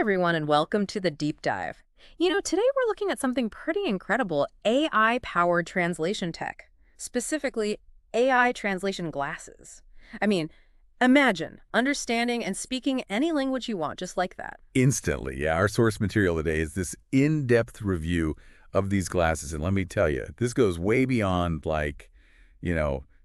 everyone, and welcome to the deep dive. Today we're looking at something pretty incredible, AI-powered translation tech, specifically AI translation glasses. I mean, imagine understanding and speaking any language you want just like that. Instantly, yeah. Our source material today is this in-depth review of these glasses. And let me tell you, this goes way beyond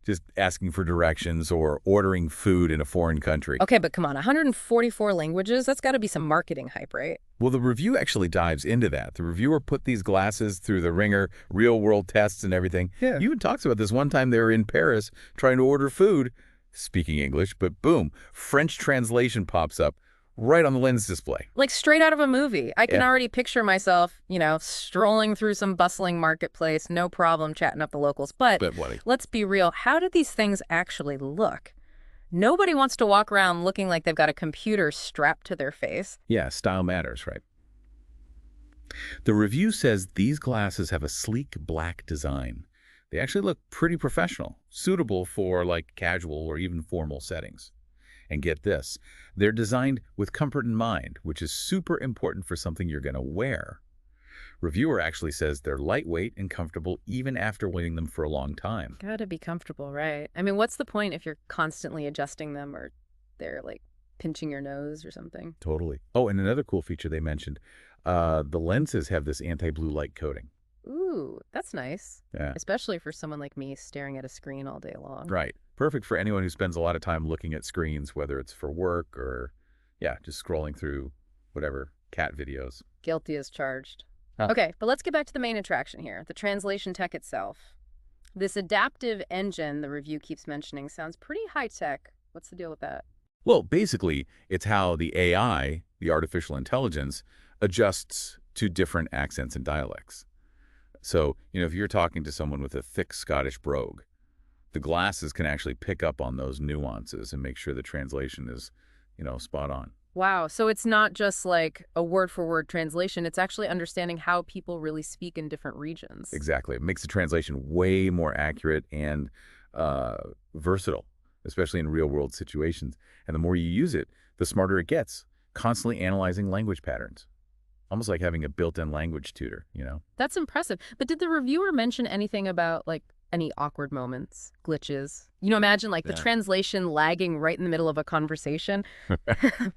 just asking for directions or ordering food in a foreign country. Okay, but come on, 144 languages? That's got to be some marketing hype, right? Well, the review actually dives into that. The reviewer put these glasses through the ringer, real-world tests and everything. Yeah. He even talks about this one time they were in Paris trying to order food, speaking English, but boom, French translation pops up right on the lens display. Like straight out of a movie. I can Yeah. already picture myself, strolling through some bustling marketplace, no problem chatting up the locals. But But what? let's be real, how do these things actually look? Nobody wants to walk around looking like they've got a computer strapped to their face. Yeah, style matters, right? The review says these glasses have a sleek black design. They actually look pretty professional, suitable for like casual or even formal settings. And get this, they're designed with comfort in mind, which is super important for something you're going to wear. Reviewer actually says they're lightweight and comfortable even after wearing them for a long time. Gotta be comfortable, right? I mean, what's the point if you're constantly adjusting them or they're like pinching your nose or something? Totally. Oh, and another cool feature they mentioned, the lenses have this anti-blue light coating. Ooh, that's nice. Yeah. Especially for someone like me staring at a screen all day long. Right. Perfect for anyone who spends a lot of time looking at screens, whether it's for work or, yeah, just scrolling through whatever, cat videos. Guilty as charged. Huh. Okay, but let's get back to the main attraction here, the translation tech itself. This adaptive engine the review keeps mentioning sounds pretty high-tech. What's the deal with that? Well, basically, it's how the AI, the artificial intelligence, adjusts to different accents and dialects. So, if you're talking to someone with a thick Scottish brogue, the glasses can actually pick up on those nuances and make sure the translation is, spot on. Wow, so it's not just like a word-for-word translation, it's actually understanding how people really speak in different regions. Exactly. It makes the translation way more accurate and versatile, especially in real-world situations. And the more you use it, the smarter it gets, constantly analyzing language patterns. Almost like having a built-in language tutor. That's impressive. But did the reviewer mention anything about, like, any awkward moments, glitches? Imagine, like, the Yeah. translation lagging right in the middle of a conversation.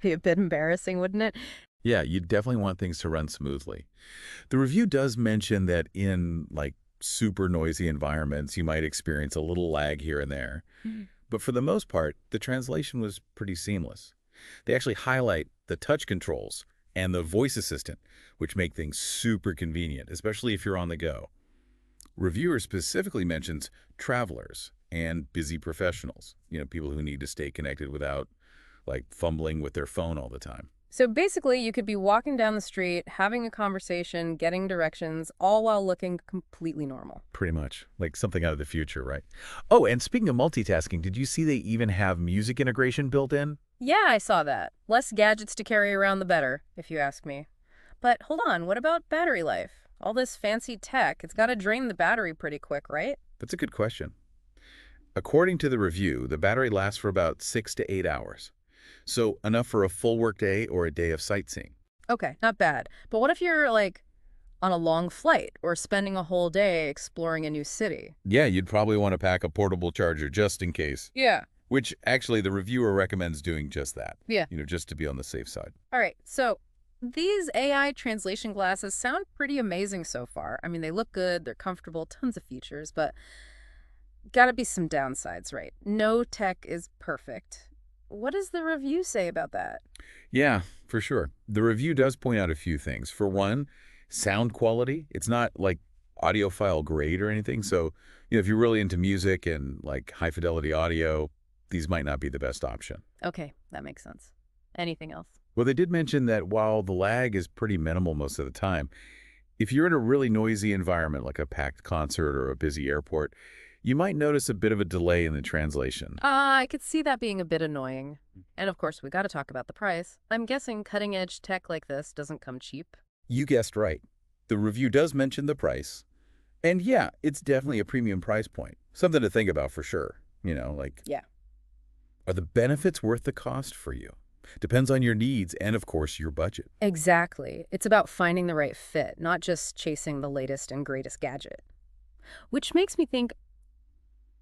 Be a bit embarrassing, wouldn't it? Yeah, you definitely want things to run smoothly. The review does mention that in, like, super noisy environments, you might experience a little lag here and there. Mhm. But for the most part, the translation was pretty seamless. They actually highlight the touch controls and the voice assistant, which make things super convenient, especially if you're on the go. Reviewer specifically mentions travelers and busy professionals, people who need to stay connected without, like, fumbling with their phone all the time. So basically, you could be walking down the street, having a conversation, getting directions, all while looking completely normal. Pretty much. Like something out of the future, right? Oh, and speaking of multitasking, did you see they even have music integration built in? Yeah, I saw that. Less gadgets to carry around, the better, if you ask me. But hold on, what about battery life? All this fancy tech, it's got to drain the battery pretty quick, right? That's a good question. According to the review, the battery lasts for about 6 to 8 hours. So enough for a full workday or a day of sightseeing. Okay, not bad. But what if you're, like, on a long flight or spending a whole day exploring a new city? Yeah, you'd probably want to pack a portable charger just in case. Yeah. Which actually the reviewer recommends doing just that. Yeah. Just to be on the safe side. All right, so these AI translation glasses sound pretty amazing so far. I mean, they look good, they're comfortable, tons of features, but gotta be some downsides, right? No tech is perfect. What does the review say about that? Yeah, for sure. The review does point out a few things. For one, sound quality. It's not like audiophile grade or anything. So, if you're really into music and like high fidelity audio, these might not be the best option. Okay, that makes sense. Anything else? Well, they did mention that while the lag is pretty minimal most of the time, if you're in a really noisy environment like a packed concert or a busy airport, you might notice a bit of a delay in the translation. I could see that being a bit annoying. And of course, we gotta talk about the price. I'm guessing cutting-edge tech like this doesn't come cheap. You guessed right. The review does mention the price. And yeah, it's definitely a premium price point. Something to think about for sure. Yeah. Are the benefits worth the cost for you? Depends on your needs and, of course, your budget. Exactly. It's about finding the right fit, not just chasing the latest and greatest gadget. Which makes me think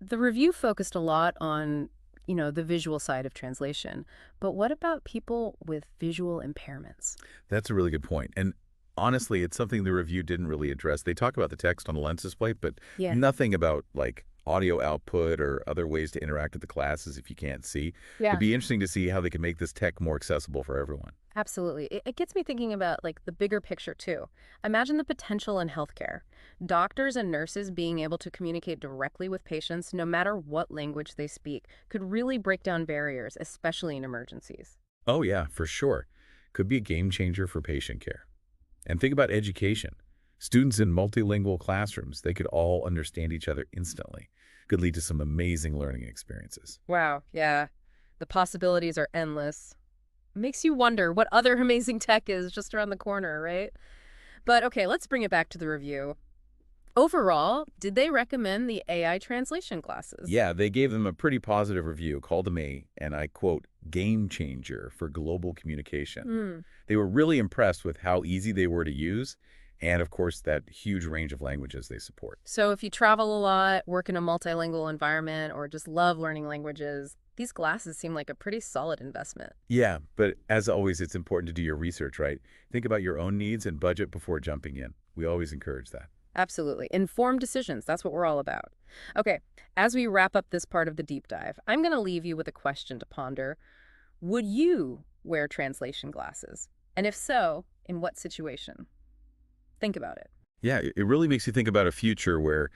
the review focused a lot on, the visual side of translation. But what about people with visual impairments? That's a really good point. And honestly, it's something the review didn't really address. They talk about the text on the lens display, but Yeah. nothing about like audio output or other ways to interact with the classes if you can't see. Yeah. It'd be interesting to see how they can make this tech more accessible for everyone. Absolutely. It gets me thinking about like the bigger picture too. Imagine the potential in healthcare. Doctors and nurses being able to communicate directly with patients no matter what language they speak could really break down barriers, especially in emergencies. Oh yeah, for sure. Could be a game changer for patient care. And think about education. Students in multilingual classrooms, they could all understand each other instantly. Could lead to some amazing learning experiences. Wow, yeah. The possibilities are endless. Makes you wonder what other amazing tech is just around the corner, right? But okay, let's bring it back to the review. Overall, did they recommend the AI translation classes? Yeah, they gave them a pretty positive review, called them and I quote, game changer for global communication. Hmm. They were really impressed with how easy they were to use and, of course, that huge range of languages they support. So if you travel a lot, work in a multilingual environment, or just love learning languages, these glasses seem like a pretty solid investment. Yeah, but as always, it's important to do your research, right? Think about your own needs and budget before jumping in. We always encourage that. Absolutely. Informed decisions. That's what we're all about. Okay, as we wrap up this part of the deep dive, I'm going to leave you with a question to ponder. Would you wear translation glasses? And if so, in what situation? Think about it. Yeah, it really makes you think about a future where,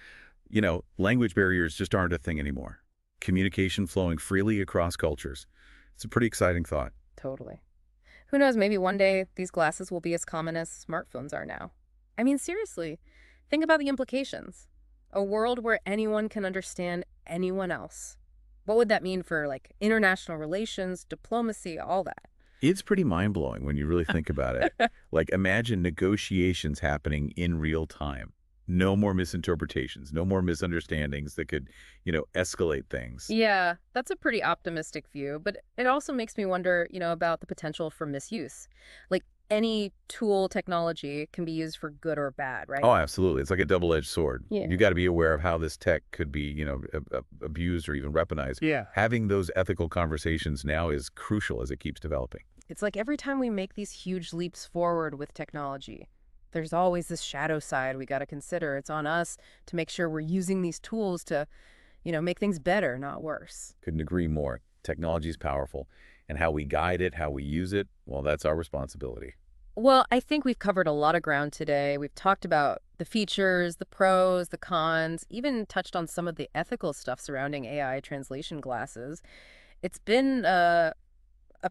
language barriers just aren't a thing anymore. Communication flowing freely across cultures. It's a pretty exciting thought. Totally. Who knows, maybe one day these glasses will be as common as smartphones are now. I mean, seriously, think about the implications. A world where anyone can understand anyone else. What would that mean for, like, international relations, diplomacy, all that? It's pretty mind-blowing when you really think about it. Like, imagine negotiations happening in real time. No more misinterpretations, no more misunderstandings that could, escalate things. Yeah, that's a pretty optimistic view, but it also makes me wonder, about the potential for misuse. Like, any tool technology can be used for good or bad, right? Oh, absolutely. It's like a double-edged sword. Yeah. You got to be aware of how this tech could be, abused or even weaponized. Yeah. Having those ethical conversations now is crucial as it keeps developing. It's like every time we make these huge leaps forward with technology, there's always this shadow side we got to consider. It's on us to make sure we're using these tools to, make things better, not worse. Couldn't agree more. Technology is powerful, and how we guide it, how we use it, well, that's our responsibility. Well, I think we've covered a lot of ground today. We've talked about the features, the pros, the cons, even touched on some of the ethical stuff surrounding AI translation glasses. It's been a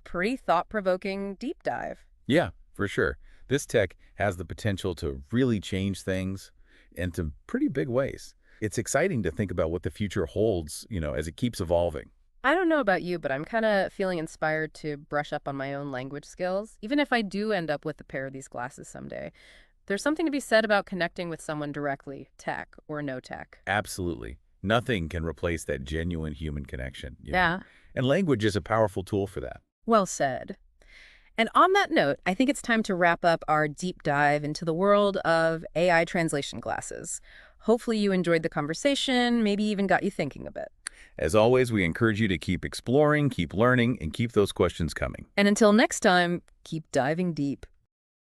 pretty thought-provoking deep dive. Yeah, for sure. This tech has the potential to really change things into pretty big ways. It's exciting to think about what the future holds, as it keeps evolving. I don't know about you, but I'm kind of feeling inspired to brush up on my own language skills. Even if I do end up with a pair of these glasses someday, there's something to be said about connecting with someone directly, tech or no tech. Absolutely. Nothing can replace that genuine human connection. Yeah. And language is a powerful tool for that. Well said. And on that note, I think it's time to wrap up our deep dive into the world of AI translation glasses. Hopefully you enjoyed the conversation, maybe even got you thinking a bit. As always, we encourage you to keep exploring, keep learning, and keep those questions coming. And until next time, keep diving deep.